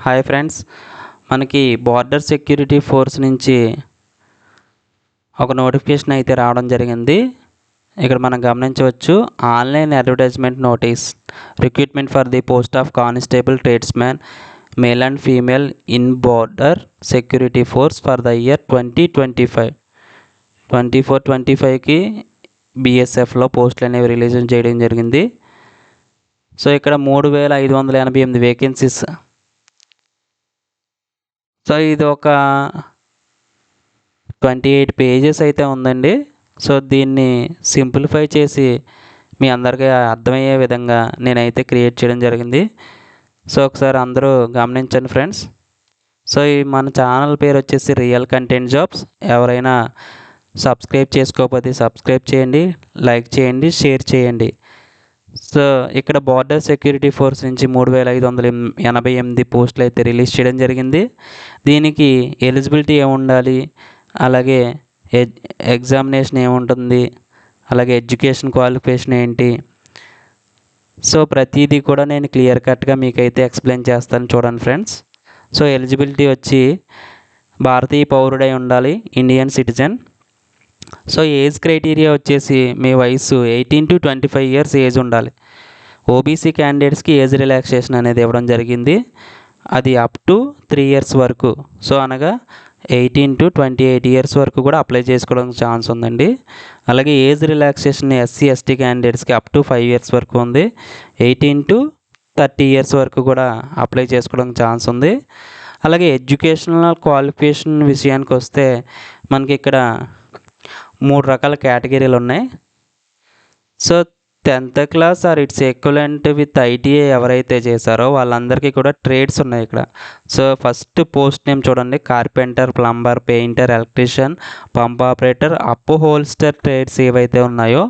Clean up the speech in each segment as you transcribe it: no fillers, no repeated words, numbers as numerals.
Hi friends, మనకి border security force నుంచి ఒక నోటిఫికేషన్ అయితే రావడం జరిగింది. ఇక్కడ మనం గమనించవచ్చు, online advertisement notice recruitment for the post of constable tradesmen male and female in border security force for the year 2024-25కి బీఎస్ఎఫ్లో పోస్టులు అనేవి రిలీజ్ చేయడం జరిగింది. సో ఇక్కడ 3588 వేకెన్సీస్. సో ఇది ఒక 28 పేజెస్ అయితే ఉందండి. సో దీన్ని సింప్లిఫై చేసి మీ అందరికీ అర్థమయ్యే విధంగా నేనైతే క్రియేట్ చేయడం జరిగింది. సో ఒకసారి అందరూ గమనించండి ఫ్రెండ్స్. సో ఈ మన ఛానల్ పేరు వచ్చేసి రియల్ కంటెంట్ జాబ్స్. ఎవరైనా సబ్స్క్రైబ్ చేసుకోకపోతే సబ్స్క్రైబ్ చేయండి, లైక్ చేయండి, షేర్ చేయండి. సో ఇక్కడ బార్డర్ సెక్యూరిటీ ఫోర్స్ నుంచి 3588 పోస్టులు అయితే రిలీజ్ చేయడం జరిగింది. దీనికి ఎలిజిబిలిటీ ఏముండాలి, అలాగే ఎగ్జామినేషన్ ఏముంటుంది, అలాగే ఎడ్యుకేషన్ క్వాలిఫికేషన్ ఏంటి, సో ప్రతిదీ కూడా నేను క్లియర్ కట్గా మీకైతే ఎక్స్ప్లెయిన్ చేస్తాను. చూడండి ఫ్రెండ్స్. సో ఎలిజిబిలిటీ వచ్చి భారతీయ పౌరుడై ఉండాలి, Indian citizen. So age criteria వచ్చేసి మీ వయసు 18 to 25 ఇయర్స్ ఏజ్ ఉండాలి. ఓబీసీ క్యాండిడేట్స్కి ఏజ్ రిలాక్సేషన్ అనేది ఇవ్వడం జరిగింది. అది అప్ టు 3 ఇయర్స్ వరకు, సో అనగా 18 to 28 ఇయర్స్ వరకు కూడా అప్లై చేసుకోవడానికి ఛాన్స్ ఉందండి. అలాగే ఏజ్ రిలాక్సేషన్ ఎస్సీ ఎస్టీ క్యాండిడేట్స్కి అప్ టు 5 ఇయర్స్ వరకు ఉంది. 18 to 30 ఇయర్స్ వరకు కూడా అప్లై చేసుకోవడానికి ఛాన్స్ ఉంది. అలాగే ఎడ్యుకేషనల్ క్వాలిఫికేషన్ విషయానికి వస్తే మనకి ఇక్కడ 3 రకాల కేటగిరీలు ఉన్నాయి. So 10th class or its equivalent with ITI ఎవరైతే చేశారో వాళ్ళందరికీ కూడా ట్రేడ్స్ ఉన్నాయి ఇక్కడ. సో ఫస్ట్ పోస్ట్ నేమ్ చూడండి, carpenter, plumber, painter, electrician, pump operator, upholster trades ఏవైతే ఉన్నాయో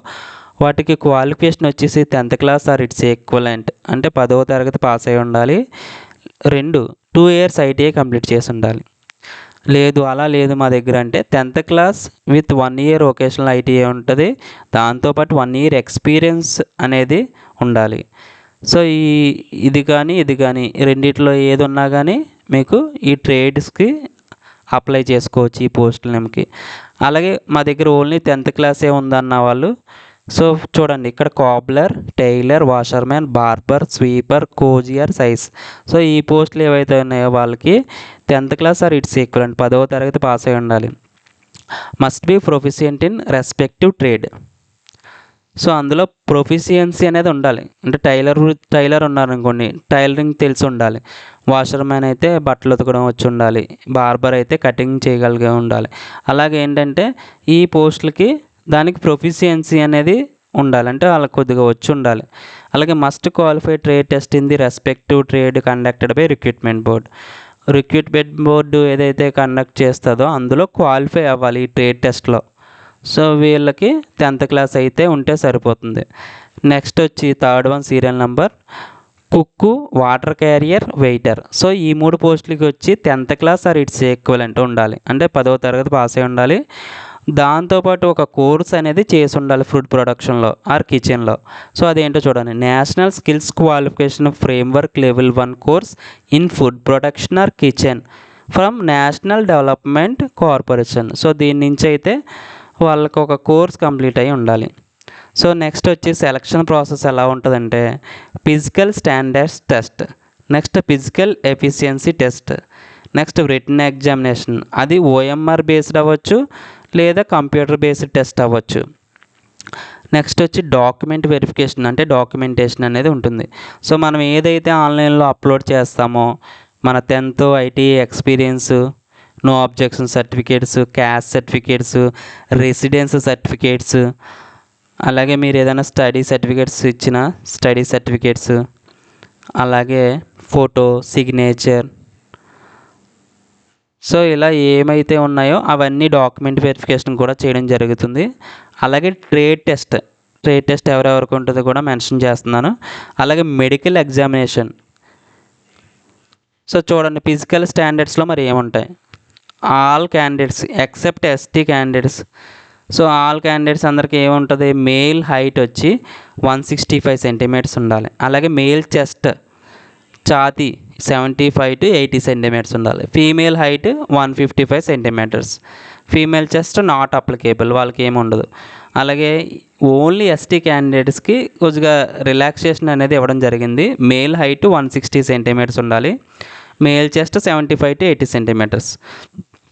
వాటికి క్వాలిఫికేషన్ వచ్చేసి 10th class or its equivalent అంటే 10వ తరగతి పాస్ అయి ఉండాలి. 2 ఇయర్స్ ఐటీఐ కంప్లీట్ చేసి ఉండాలి. లేదు అలా లేదు మా దగ్గర అంటే 10th class with 1 year vocational ITI ఉంటుంది, దాంతోపాటు 1 ఇయర్ ఎక్స్పీరియన్స్ అనేది ఉండాలి. సో ఇది కానీ రెండిట్లో ఏది ఉన్నా కానీ మీకు ఈ ట్రేడ్స్కి అప్లై చేసుకోవచ్చు, ఈ పోస్టుల నేమ్కి. అలాగే మా దగ్గర ఓన్లీ 10th క్లాసే ఉందన్న వాళ్ళు, సో చూడండి ఇక్కడ cobbler, tailor, washerman, barber, sweeper, కోజియర్, సైజ్. సో ఈ పోస్టులు ఏవైతే ఉన్నాయో వాళ్ళకి 10th class or its equivalent 10వ తరగతి పాస్ అయి ఉండాలి. Must be proficient in respective trade. So అందులో ప్రొఫిషియన్సీ అనేది ఉండాలి. అంటే టైలర్ ఉన్నారనుకోండి, టైలరింగ్ తెలిసి ఉండాలి. వాషర్మ్యాన్ అయితే బట్టలు ఉతకడం వచ్చి ఉండాలి. బార్బర్ అయితే కటింగ్ చేయగలిగే ఉండాలి. అలాగే ఏంటంటే ఈ పోస్టులకి దానికి ప్రొఫిషియన్సీ అనేది ఉండాలి, అంటే వాళ్ళకి కొద్దిగా వచ్చి ఉండాలి. అలాగే must qualify trade test in the respective trade conducted by recruitment board. Recruitment board ఏదైతే కండక్ట్ చేస్తుందో అందులో క్వాలిఫై అవ్వాలి ఈ ట్రేడ్ టెస్ట్లో. సో వీళ్ళకి 10th క్లాస్ అయితే ఉంటే సరిపోతుంది. నెక్స్ట్ వచ్చి థర్డ్ వన్ సీరియల్ నెంబర్, కుక్కు, వాటర్ క్యారియర్, వెయిటర్. సో ఈ 3 పోస్టులకి వచ్చి 10th class or its equivalent ఉండాలి, అంటే 10వ తరగతి పాస్ అయి ఉండాలి. దాంతోపాటు ఒక కోర్స్ అనేది చేసి ఉండాలి ఫుడ్ ప్రొడక్షన్లో ఆర్ కిచెన్లో. సో అదేంటో చూడండి, national skills qualification framework level 1 course in food production or kitchen from national development corporation. So దీని నుంచి అయితే వాళ్ళకి ఒక కోర్స్ కంప్లీట్ అయి ఉండాలి. సో నెక్స్ట్ వచ్చి సెలక్షన్ ప్రాసెస్ ఎలా ఉంటుందంటే, physical standards test, next physical efficiency test, next written examination. అది ఓఎంఆర్ బేస్డ్ అవ్వచ్చు లేదా కంప్యూటర్ బేస్డ్ టెస్ట్ అవ్వచ్చు. నెక్స్ట్ వచ్చి డాక్యుమెంట్ వెరిఫికేషన్, అంటే డాక్యుమెంటేషన్ అనేది ఉంటుంది. సో మనం ఏదైతే ఆన్లైన్లో అప్లోడ్ చేస్తామో మన 10th IT experience, no objection certificates, caste certificates, residence certificates, అలాగే మీరు ఏదైనా స్టడీ సర్టిఫికేట్స్ ఇచ్చిన స్టడీ సర్టిఫికేట్స్, అలాగే ఫోటో, సిగ్నేచర్, సో ఇలా ఏమైతే ఉన్నాయో అవన్నీ డాక్యుమెంట్ వెరిఫికేషన్ కూడా చేయడం జరుగుతుంది. అలాగే ట్రేడ్ టెస్ట్ ఎవరెవరికి ఉంటుందో కూడా మెన్షన్ చేస్తున్నాను. అలాగే మెడికల్ ఎగ్జామినేషన్. సో చూడండి ఫిజికల్ స్టాండర్డ్స్లో మరి ఏముంటాయి, all candidates except ST candidates. So all candidates అందరికీ ఏముంటుంది, మేల్ హైట్ వచ్చి 165 సెంటీమీటర్స్ ఉండాలి. అలాగే మేల్ చెస్ట్, ఛాతీ 75 to 80 సెంటీమీటర్స్ ఉండాలి. Female height 155 centimetres. Female chest not applicable, వాళ్ళకి ఏమి ఉండదు. అలాగే ఓన్లీ ఎస్టీ క్యాండిడేట్స్కి కొద్దిగా రిలాక్సేషన్ అనేది ఇవ్వడం జరిగింది. మేల్ హైట్ 160 సెంటీమీటర్స్ ఉండాలి. Male chest 75 to 80 centimetres.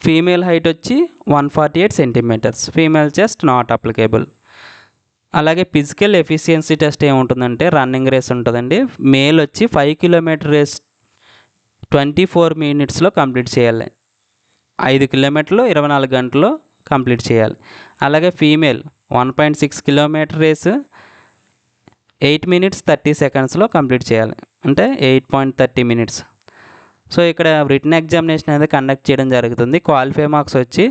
Female height వచ్చి 148 centimetres. Female chest not applicable. అలాగే ఫిజికల్ ఎఫిషియన్సీ టెస్ట్ ఏముంటుందంటే రన్నింగ్ రేస్ ఉంటుందండి. మేల్ వచ్చి 5 కిలోమీటర్ రేస్ 24 మినిట్స్లో కంప్లీట్ చేయాలి. 5 కిలోమీటర్లు 24 గంటల్లో కంప్లీట్ చేయాలి. అలాగే ఫీమేల్ 1.6 కిలోమీటర్ రేసు 8 minutes 30 secondsలో కంప్లీట్ చేయాలి, అంటే 8.30 minutes. సో ఇక్కడ రిటన్ ఎగ్జామినేషన్ అనేది కండక్ట్ చేయడం జరుగుతుంది. క్వాలిఫై మార్క్స్ వచ్చి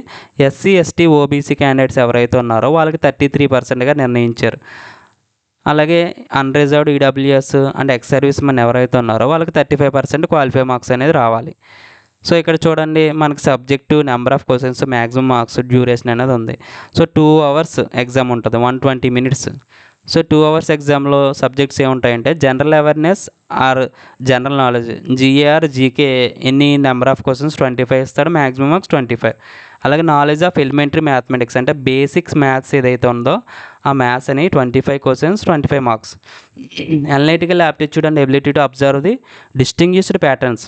ఎస్సీ ఎస్టీ ఓబీసీ క్యాండిడేట్స్ ఎవరైతే ఉన్నారో వాళ్ళకి 33%గా నిర్ణయించారు. అలాగే unreserved EWS and ex service men ఎవరైతే ఉన్నారో వాళ్ళకి 35% క్వాలిఫై మార్క్స్ అనేది రావాలి. సో ఇక్కడ చూడండి, మనకి subject, number of questions, maximum marks, duration అనేది ఉంది. సో 2 hours ఎగ్జామ్ ఉంటుంది, 120 minutes. సో 2 hours ఎగ్జామ్లో సబ్జెక్ట్స్ ఏముంటాయంటే general awareness or general knowledge, GA or GK ఎన్ని నెంబర్ ఆఫ్ క్వశ్చన్స్ 25 ఇస్తాడు, మ్యాక్సిమం మార్క్స్ 25. అలాగే నాలెడ్జ్ ఆఫ్ ఎలిమెంటరీ మ్యాథమెటిక్స్ అంటే బేసిక్స్ మ్యాథ్స్ ఏదైతే ఉందో ఆ మ్యాథ్స్ అని 25 questions 25 marks. Analytical aptitude and ability to observe the distinguished patterns.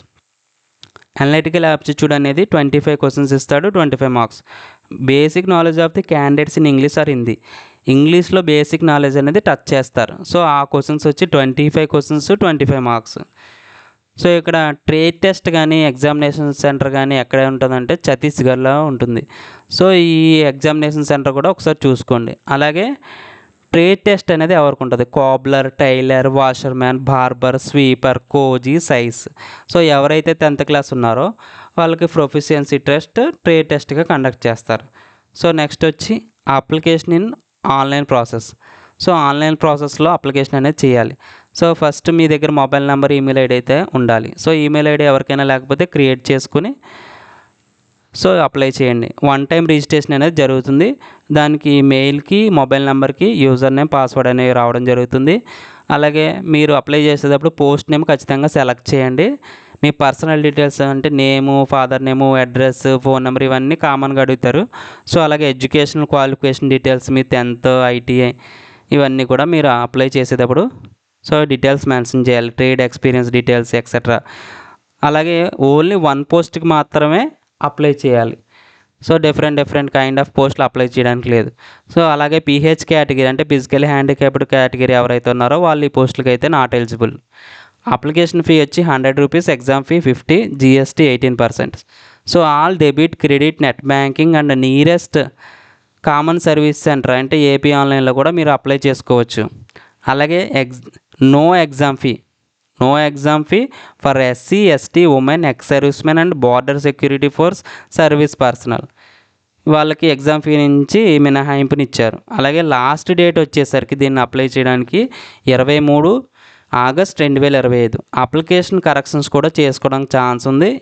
Analytical aptitude అనేది 25 questions ఇస్తాడు, 25 marks. Basic knowledge of the candidates in English are Hindi, ఇంగ్లీష్లో basic knowledge అనేది touch చేస్తారు. సో ఆ క్వశ్చన్స్ వచ్చి 25 questions 25 marks. సో ఇక్కడ trade test కానీ examination centre కానీ ఎక్కడ ఉంటుందంటే ఛత్తీస్గఢ్లో ఉంటుంది. సో ఈ ఎగ్జామినేషన్ సెంటర్ కూడా ఒకసారి చూసుకోండి. అలాగే ట్రేడ్ టెస్ట్ అనేది ఎవరికి ఉంటుంది, cobbler, tailor, washerman, barber, sweeper, కోజీ, సైజ్. సో ఎవరైతే 10th class ఉన్నారో వాళ్ళకి ప్రొఫిషియన్సీ టెస్ట్ ట్రేడ్ టెస్ట్గా కండక్ట్ చేస్తారు. సో నెక్స్ట్ వచ్చి application in online process. So online ప్రాసెస్లో అప్లికేషన్ అనేది చేయాలి. సో ఫస్ట్ మీ దగ్గర మొబైల్ నెంబర్, ఈమెయిల్ ఐడి అయితే ఉండాలి. సో ఈమెయిల్ ఐడి ఎవరికైనా లేకపోతే క్రియేట్ చేసుకుని సో అప్లై చేయండి. 1 time రిజిస్ట్రేషన్ అనేది జరుగుతుంది. దానికి మెయిల్కి, మొబైల్ నెంబర్కి యూజర్ నేమ్, పాస్వర్డ్ అనేవి రావడం జరుగుతుంది. అలాగే మీరు అప్లై చేసేటప్పుడు పోస్ట్ నేమ్ ఖచ్చితంగా సెలెక్ట్ చేయండి. మీ పర్సనల్ డీటెయిల్స్ అంటే name, father name, address, phone number ఇవన్నీ కామన్గా అడుగుతారు. సో అలాగే ఎడ్యుకేషనల్ క్వాలిఫికేషన్ డీటెయిల్స్, మీ 10th, ఐటీఐ ఇవన్నీ కూడా మీరు అప్లై చేసేటప్పుడు సో డీటెయిల్స్ మెన్షన్ చేయాలి, ట్రేడ్ ఎక్స్పీరియన్స్ డీటెయిల్స్ ఎక్సెట్రా. అలాగే ఓన్లీ 1 పోస్ట్కి మాత్రమే అప్లై చేయాలి. సో డిఫరెంట్ కైండ్ ఆఫ్ పోస్టులు అప్లై చేయడానికి లేదు. సో అలాగే పీహెచ్ కేటగిరీ అంటే ఫిజికల్ హ్యాండిక్యాప్డ్ కేటగిరీ ఎవరైతే ఉన్నారో వాళ్ళు ఈ పోస్టులకి అయితే నాట్ ఎలిజిబుల్. అప్లికేషన్ ఫీ వచ్చి 100 rupees, exam fee 50, GST 18%. So all debit, credit, net banking and nearest common service centre అంటే ఏపీ ఆన్లైన్లో కూడా మీరు అప్లై చేసుకోవచ్చు. అలాగే no exam fee for SC ST women, ex service men and border security force service personnel వాళ్ళకి exam fee నుంచి మినహాయింపునిచ్చారు. అలాగే లాస్ట్ డేట్ వచ్చేసరికి దీన్ని అప్లై చేయడానికి 23 August 2025. అప్లికేషన్ కరెక్షన్స్ కూడా చేసుకోవడానికి ఛాన్స్ ఉంది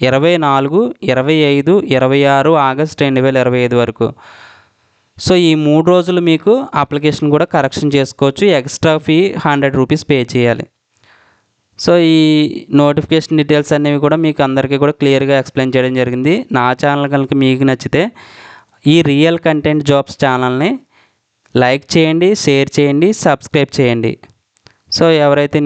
24, 25, 26 August 2025 వరకు. సో ఈ 3 రోజులు మీకు అప్లికేషన్ కూడా కరెక్షన్ చేసుకోవచ్చు. ఎక్స్ట్రా ఫీ 100 rupees పే చేయాలి. సో ఈ నోటిఫికేషన్ డీటెయిల్స్ అనేవి కూడా మీకు అందరికీ కూడా క్లియర్గా ఎక్స్ప్లెయిన్ చేయడం జరిగింది. నా ఛానల్ కనుక మీకు నచ్చితే ఈ రియల్ కంటెంట్ జాబ్స్ ఛానల్ని లైక్ చేయండి, షేర్ చేయండి, సబ్స్క్రైబ్ చేయండి. సో ఎవరైతే